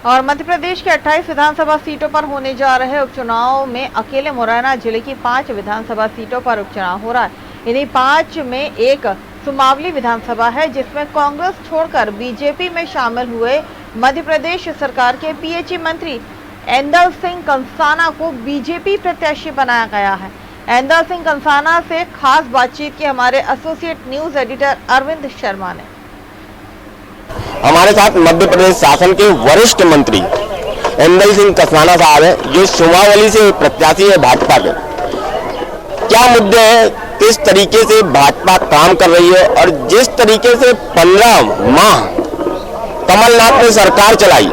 और मध्य प्रदेश के 28 विधानसभा सीटों पर होने जा रहे उपचुनाव में अकेले मुरैना जिले की 5 विधानसभा सीटों पर उपचुनाव हो रहा है। इन्हीं 5 में एक सुमावली विधानसभा है, जिसमें कांग्रेस छोड़कर बीजेपी में शामिल हुए मध्य प्रदेश सरकार के पीएचई मंत्री ऐंदल सिंह कंसाना को बीजेपी प्रत्याशी बनाया गया है। ऐंदल सिंह कंसाना से खास बातचीत की हमारे associate news editor Arvind Sharma ने। हमारे साथ मध्य प्रदेश शासन के वरिष्ठ मंत्री ऐंदल सिंह कंसाना साहब हैं, जो सुमावली से प्रत्याशी है भाजपा के। क्या मुद्दे हैं, किस तरीके से भाजपा काम कर रही है और जिस तरीके से 15 माह कमलनाथ ने सरकार चलाई,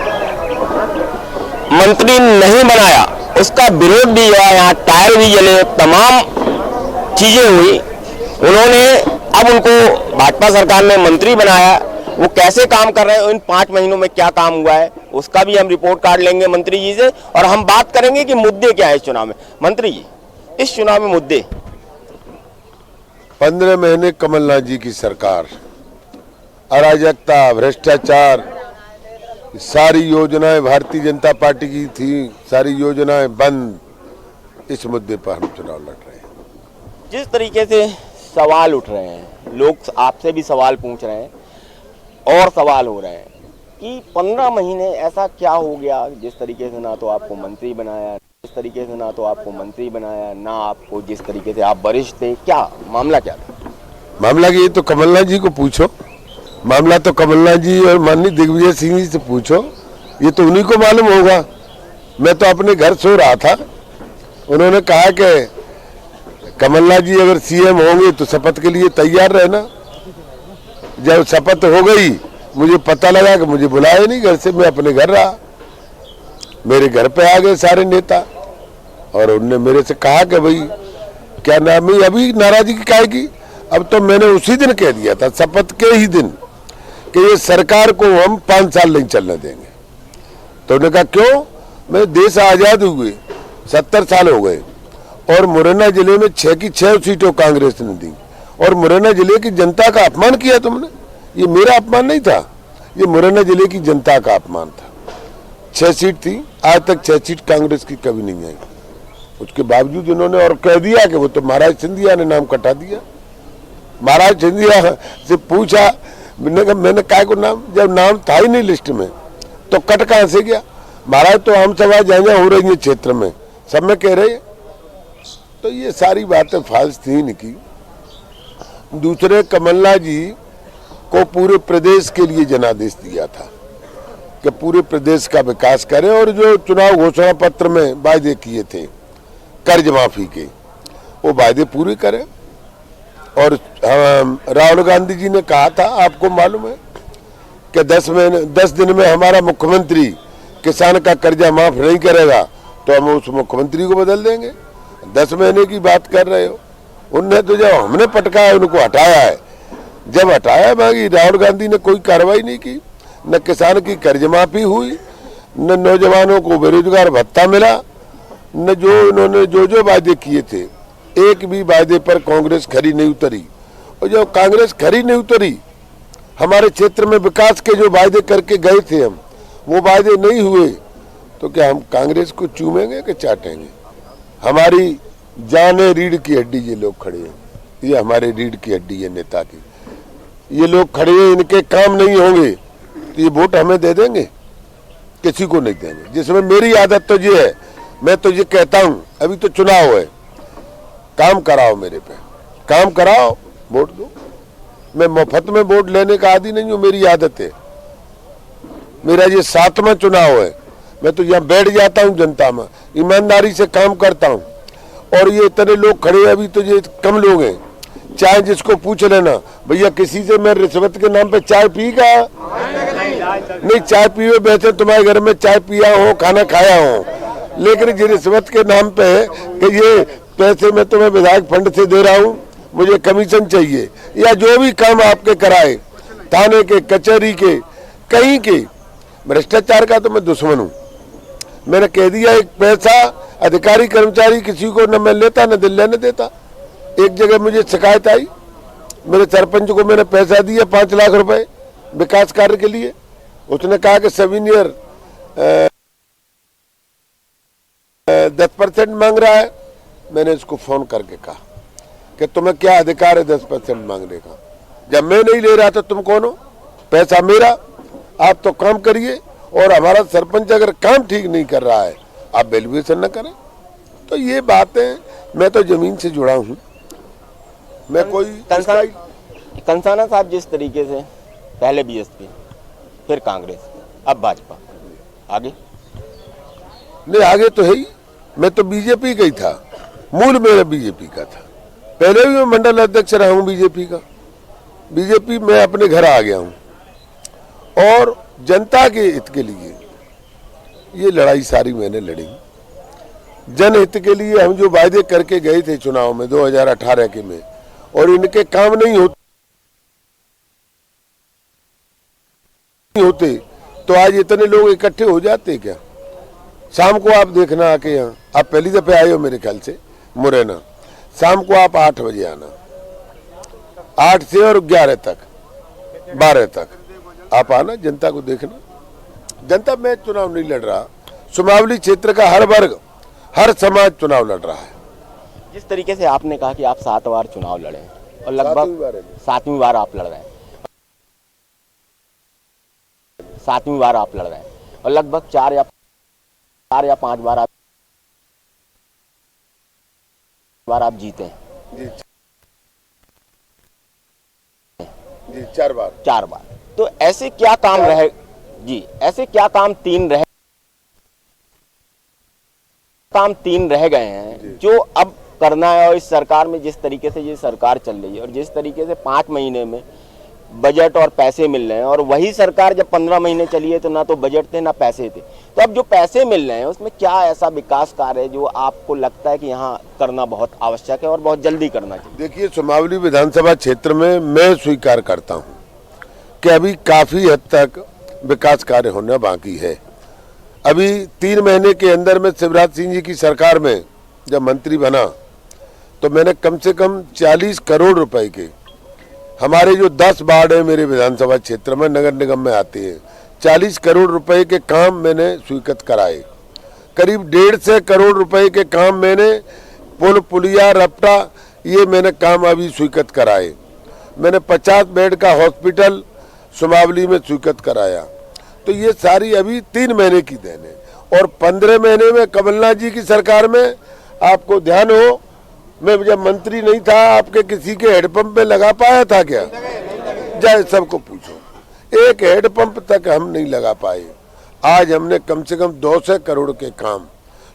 मंत्री नहीं बनाया, उसका विरोध भी हुआ, यहाँ टायर भी जले, तमाम चीजें हुई। उन्होंने अब उनको भाजपा सरकार ने मंत्री बनाया, वो कैसे काम कर रहे हैं, इन 5 महीनों में क्या काम हुआ है, उसका भी हम रिपोर्ट कार्ड लेंगे मंत्री जी से और हम बात करेंगे कि मुद्दे क्या है इस चुनाव में। मंत्री जी, इस चुनाव में मुद्दे 15 महीने कमलनाथ जी की सरकार, अराजकता, भ्रष्टाचार, सारी योजनाएं भारतीय जनता पार्टी की थी, सारी योजनाएं बंद। इस मुद्दे पर हम चुनाव लड़ रहे हैं। जिस तरीके से सवाल उठ रहे हैं, लोग आपसे भी सवाल पूछ रहे हैं और सवाल हो रहे हैं कि 15 महीने ऐसा क्या हो गया, जिस तरीके से ना तो आपको मंत्री बनाया, जिस तरीके से ना तो आपको मंत्री बनाया, ना आपको जिस तरीके से आप वरिष्ठ थे, क्या मामला क्या था? मामला ये तो कमलनाथ जी को पूछो, मामला तो कमलनाथ जी और माननीय दिग्विजय सिंह जी से पूछो, ये तो उन्हीं को मालूम होगा। मैं तो अपने घर सो रहा था, उन्होंने कहा कि कमलनाथ जी अगर सीएम होंगे तो शपथ के लिए तैयार रहना। जब शपथ हो गई, मुझे पता लगा कि मुझे बुलाया नहीं घर से, मैं अपने घर रहा। मेरे घर पे आ गए सारे नेता और उन्होंने मेरे से कहा कि भाई क्या नाम है, अभी नाराजगी काहे की? अब तो मैंने उसी दिन कह दिया था, शपथ के ही दिन, कि ये सरकार को हम 5 साल नहीं चलने देंगे। तो उन्होंने कहा क्यों? मैं देश आजाद हुए 70 साल हो गए और मुरैना जिले में 6 की 6 सीटों कांग्रेस ने दी और मुरैना जिले की जनता का अपमान किया तुमने। ये मेरा अपमान नहीं था, ये मुरैना जिले की जनता का अपमान था। 6 सीट थी, आज तक 6 सीट कांग्रेस की कभी नहीं आई। उसके बावजूद उन्होंने और कह दिया कि वो तो महाराज सिंधिया ने नाम कटा दिया। महाराज सिंधिया से पूछा, मैंने काय को नाम, जब नाम था ही नहीं लिस्ट में तो कट कहां से गया? महाराज तो आम सभा जहाँ हो रही है क्षेत्र में सब में कह रहे हैं। तो ये सारी बातें फाल्स थी नहीं की। दूसरे, कमलनाथ जी को पूरे प्रदेश के लिए जनादेश दिया था कि पूरे प्रदेश का विकास करें और जो चुनाव घोषणा पत्र में वायदे किए थे कर्ज माफी के, वो वायदे पूरे करें। और राहुल गांधी जी ने कहा था, आपको मालूम है कि 10 दिन में हमारा मुख्यमंत्री किसान का कर्जा माफ नहीं करेगा तो हम उस मुख्यमंत्री को बदल देंगे। 10 महीने की बात कर रहे हो। उनने तो जब हमने पटकाया उनको हटाया है, जब हटाया बाकी राहुल गांधी ने कोई कार्रवाई नहीं की, न किसान की कर्ज माफी हुई, न नौजवानों को बेरोजगार भत्ता मिला, न जो इन्होंने जो वायदे किए थे, एक भी वायदे पर कांग्रेस खरी नहीं उतरी। और जब कांग्रेस खरी नहीं उतरी, हमारे क्षेत्र में विकास के जो वायदे करके गए थे हम, वो वायदे नहीं हुए, तो क्या हम कांग्रेस को चूमेंगे कि चाटेंगे? हमारी जाने रीढ़ की हड्डी ये लोग खड़े हैं, ये हमारे रीढ़ की हड्डी है नेता की। ये लोग खड़े हैं, इनके काम नहीं होंगे तो ये वोट हमें दे देंगे? किसी को नहीं देंगे। जिसमें मेरी आदत तो ये है, मैं तो ये कहता हूँ, अभी तो चुनाव है, काम कराओ, मेरे पे काम कराओ, वोट दो। मैं मुफ्त में वोट लेने का आदी नहीं हूँ, मेरी आदत है। मेरा ये 7वां चुनाव है, मैं तो यहाँ बैठ जाता हूँ जनता में, ईमानदारी से काम करता हूँ। और ये इतने लोग खड़े हैं, अभी तो ये कम लोग हैं, चाय जिसको पूछ लेना, भैया किसी से मैं रिश्वत के नाम पे चाय पी का नहीं, चाय पिए वैसे तुम्हारे घर में चाय पिया हो, खाना खाया हो, लेकिन ये रिश्वत के नाम पे है कि ये पैसे मैं तुम्हें विधायक फंड से दे रहा हूँ, मुझे कमीशन चाहिए, या जो भी काम आपके कराए, थाने के, कचहरी के, कहीं के, भ्रष्टाचार का तो मैं दुश्मन हूँ। मैंने कह दिया, एक पैसा अधिकारी कर्मचारी किसी को न मैं लेता न दिल लेने देता। एक जगह मुझे शिकायत आई, मेरे सरपंच को मैंने पैसा दिया 5 लाख रुपए विकास कार्य के लिए। उसने कहा कि सवीनियर 10% मांग रहा है। मैंने इसको फोन करके कहा कि तुम्हें क्या अधिकार है 10% मांगने का? जब मैं नहीं ले रहा तो तुम कौन हो? पैसा मेरा, आप तो काम करिए। और हमारा सरपंच अगर काम ठीक नहीं कर रहा है, आप वैल्यूएशन न करें। तो ये बातें, मैं तो जमीन से जुड़ा हूँ, मैं कोई कंसाना साहब जिस तरीके से पहले बीएसपी, फिर कांग्रेस, अब भाजपा, आगे नहीं, आगे तो है ही। मैं तो बीजेपी का ही था, मूल मेरा बीजेपी का था। पहले भी मैं मंडल अध्यक्ष रहा हूँ बीजेपी का। बीजेपी मैं अपने घर आ गया हूँ और जनता के हित के लिए ये लड़ाई सारी मैंने लड़ी। जनहित के लिए हम जो वायदे करके गए थे चुनाव में 2018 के में, और इनके काम नहीं होते तो आज इतने लोग इकट्ठे हो जाते क्या? शाम को आप देखना आके, यहाँ आप पहली दफे आए हो मेरे ख्याल से मुरैना, शाम को आप 8 बजे आना, 8 से और 11 तक, 12 तक आप आना, जनता को देखना। जनता, मैं चुनाव नहीं लड़ रहा, सुमावली क्षेत्र का हर वर्ग, हर समाज चुनाव लड़ रहा है। जिस तरीके से आपने कहा कि आप 7 बार चुनाव लड़े और लगभग 7वीं बार आप लड़ रहे हैं, 7वीं बार आप लड़ रहे हैं और लगभग 4 या 5 बार आप जीते हैं। जी 4 बार। तो ऐसे क्या काम रहे जी, ऐसे क्या काम तीन रह गए हैं जो अब करना है? और इस सरकार में जिस तरीके से ये सरकार चल रही है और जिस तरीके से 5 महीने में बजट और पैसे मिल रहे हैं, और वही सरकार जब 15 महीने चली है तो ना तो बजट थे ना पैसे थे, तो अब जो पैसे मिल रहे हैं उसमें क्या ऐसा विकास कार्य है जो आपको लगता है कि यहाँ करना बहुत आवश्यक है और बहुत जल्दी करना चाहिए? देखिए, सुमावली विधानसभा क्षेत्र में मैं स्वीकार करता हूँ कि अभी काफी हद तक विकास कार्य होना बाकी है। अभी 3 महीने के अंदर में शिवराज सिंह जी की सरकार में जब मंत्री बना तो मैंने कम से कम 40 करोड़ रुपए के, हमारे जो 10 वार्ड है मेरे विधानसभा क्षेत्र में, नगर निगम में आते हैं, 40 करोड़ रुपए के काम मैंने स्वीकृत कराए। करीब 150 करोड़ रुपए के काम मैंने पुल पुलिया रपटा, ये मैंने काम अभी स्वीकृत कराए। मैंने 50 बेड का हॉस्पिटल सुमावली में स्वीकृत कराया। तो ये सारी अभी 3 महीने की देन है। और 15 महीने में कमलनाथ जी की सरकार में, आपको ध्यान हो, मैं जब मंत्री नहीं था आपके किसी के हेडपंप में लगा पाया था क्या? जाए सबको पूछो, एक हेडपंप तक हम नहीं लगा पाए। आज हमने कम से कम 200 करोड़ के काम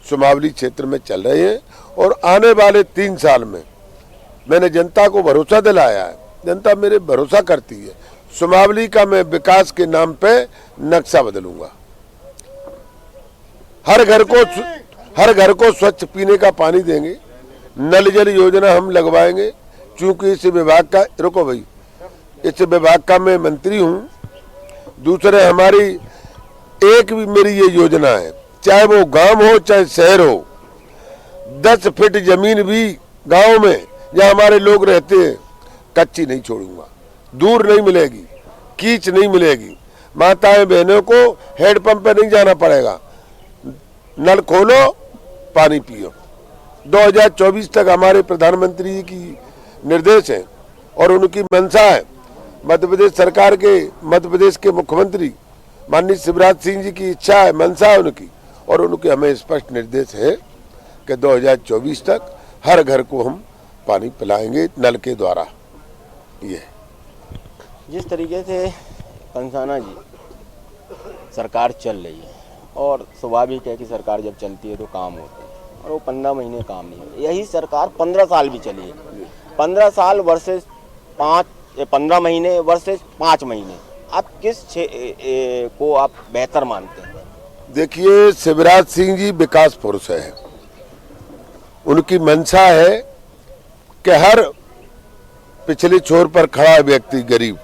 सुमावली क्षेत्र में चल रहे हैं और आने वाले 3 साल में मैंने जनता को भरोसा दिलाया है। जनता मेरे भरोसा करती है। सुमावली का मैं विकास के नाम पे नक्शा बदलूंगा। हर घर को स्वच्छ पीने का पानी देंगे, नल जल योजना हम लगवाएंगे। चूंकि इस विभाग का, रुको भाई, इस विभाग का मैं मंत्री हूँ। दूसरे हमारी एक भी मेरी ये योजना है, चाहे वो गांव हो चाहे शहर हो, 10 फीट जमीन भी गांव में जहाँ हमारे लोग रहते हैं कच्ची नहीं छोड़ूंगा। दूर नहीं मिलेगी, कीच नहीं मिलेगी। माताएं बहनों को हेडपंप पे नहीं जाना पड़ेगा, नल खोलो पानी पियो। 2024 तक हमारे प्रधानमंत्री जी की निर्देश है और उनकी मंशा है। मध्य प्रदेश सरकार के, मध्य प्रदेश के मुख्यमंत्री माननीय शिवराज सिंह जी की इच्छा है, मंशा है उनकी, और उनके हमें स्पष्ट निर्देश है कि 2024 तक हर घर को हम पानी पिलाएंगे नल के द्वारा। ये जिस तरीके से कंसाना जी सरकार चल रही है, और स्वाभाविक है कि सरकार जब चलती है तो काम होते हैं, और वो 15 महीने काम नहीं है। यही सरकार 15 साल भी चली है। 15 साल वर्सेस 15 महीने वर्सेस 5 महीने, आप किस को आप बेहतर मानते हैं? देखिए, शिवराज सिंह जी विकास पुरुष है। उनकी मंशा है कि हर पिछले छोर पर खड़ा व्यक्ति, गरीब,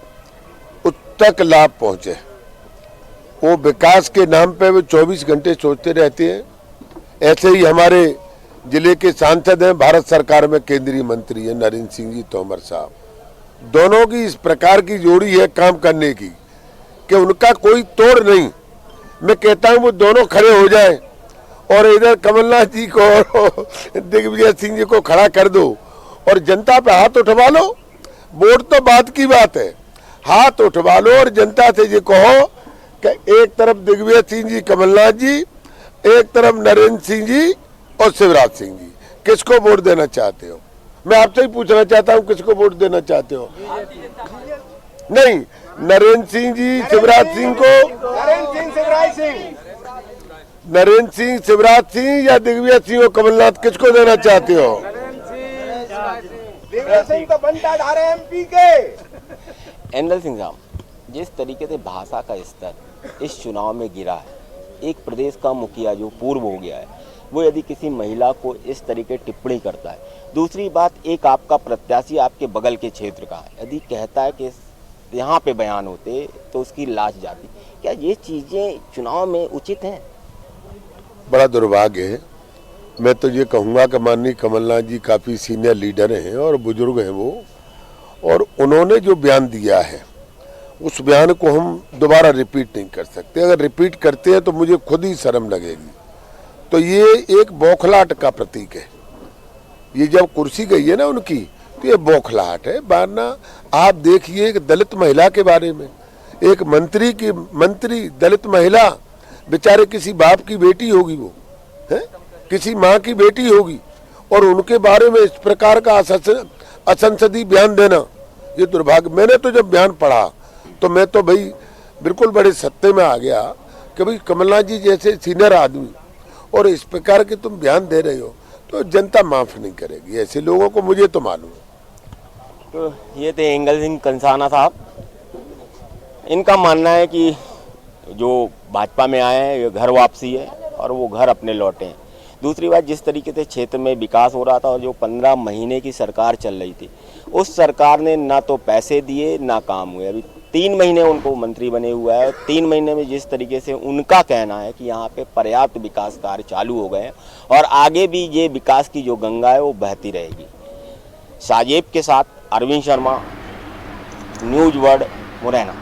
उस तक लाभ पहुंचे। वो विकास के नाम पे वो 24 घंटे सोचते रहते हैं। ऐसे ही हमारे जिले के सांसद हैं, भारत सरकार में केंद्रीय मंत्री है नरेंद्र सिंह जी तोमर साहब। दोनों की इस प्रकार की जोड़ी है काम करने की कि उनका कोई तोड़ नहीं। मैं कहता हूं वो दोनों खड़े हो जाएं और इधर कमलनाथ जी को और दिग्विजय सिंह जी को खड़ा कर दो और जनता पे हाथ उठवा लो। वोट तो बात की बात है, हाथ उठवा लो और जनता से ये कहो कि एक तरफ दिग्विजय सिंह जी, कमलनाथ जी, एक तरफ नरेंद्र सिंह जी और शिवराज सिंह जी, किसको वोट देना चाहते हो? मैं आपसे ही पूछना चाहता हूं, किसको वोट देना चाहते हो? नहीं, नरेंद्र सिंह जी, शिवराज सिंह को, नरेंद्र सिंह, शिवराज सिंह या दिग्विजय सिंह और कमलनाथ, किसको देना चाहते हो? दिग्विजय सिंह तो बनता धारे एमपी के। एंगल सिंह साहब, जिस तरीके से भाषा का स्तर इस चुनाव में गिरा है, एक प्रदेश का मुखिया जो पूर्व हो गया है वो यदि किसी महिला को इस तरीके टिप्पणी करता है, दूसरी बात एक आपका प्रत्याशी आपके बगल के क्षेत्र का है यदि कहता है कि यहाँ पे बयान होते तो उसकी लाश जाती, क्या ये चीज़ें चुनाव में उचित हैं? बड़ा दुर्भाग्य है। मैं तो ये कहूँगा कि माननीय कमलनाथ जी काफ़ी सीनियर लीडर हैं और बुजुर्ग हैं वो, और उन्होंने जो बयान दिया है उस बयान को हम दोबारा रिपीट नहीं कर सकते। अगर रिपीट करते हैं तो मुझे खुद ही शर्म लगेगी। तो ये एक बौखलाहट का प्रतीक है। ये जब कुर्सी गई है ना उनकी, तो ये बौखलाहट है। वरना आप देखिए एक दलित महिला के बारे में, एक मंत्री दलित महिला, बेचारे किसी बाप की बेटी होगी वो, है किसी माँ की बेटी होगी, और उनके बारे में इस प्रकार का असंसदीय बयान देना, ये दुर्भाग्य। मैंने तो जब बयान पढ़ा तो मैं तो भाई बिल्कुल बड़े सत्ते में आ गया कि भाई कमलनाथ जी जैसे सीनियर आदमी और इस प्रकार के तुम बयान दे रहे हो तो जनता माफ नहीं करेगी ऐसे लोगों को, मुझे तो मालूम है। तो ये थे एंगल सिंह कंसाना साहब। इनका मानना है कि जो भाजपा में आए हैं ये घर वापसी है और वो घर अपने लौटे हैं। दूसरी बात, जिस तरीके से क्षेत्र में विकास हो रहा था और जो 15 महीने की सरकार चल रही थी, उस सरकार ने ना तो पैसे दिए ना काम हुए। अभी 3 महीने उनको मंत्री बने हुआ है और 3 महीने में जिस तरीके से उनका कहना है कि यहाँ पे पर्याप्त विकास कार्य चालू हो गए हैं और आगे भी ये विकास की जो गंगा है वो बहती रहेगी। साजेब के साथ अरविंद शर्मा, न्यूज़ वर्ल्ड, मुरैना।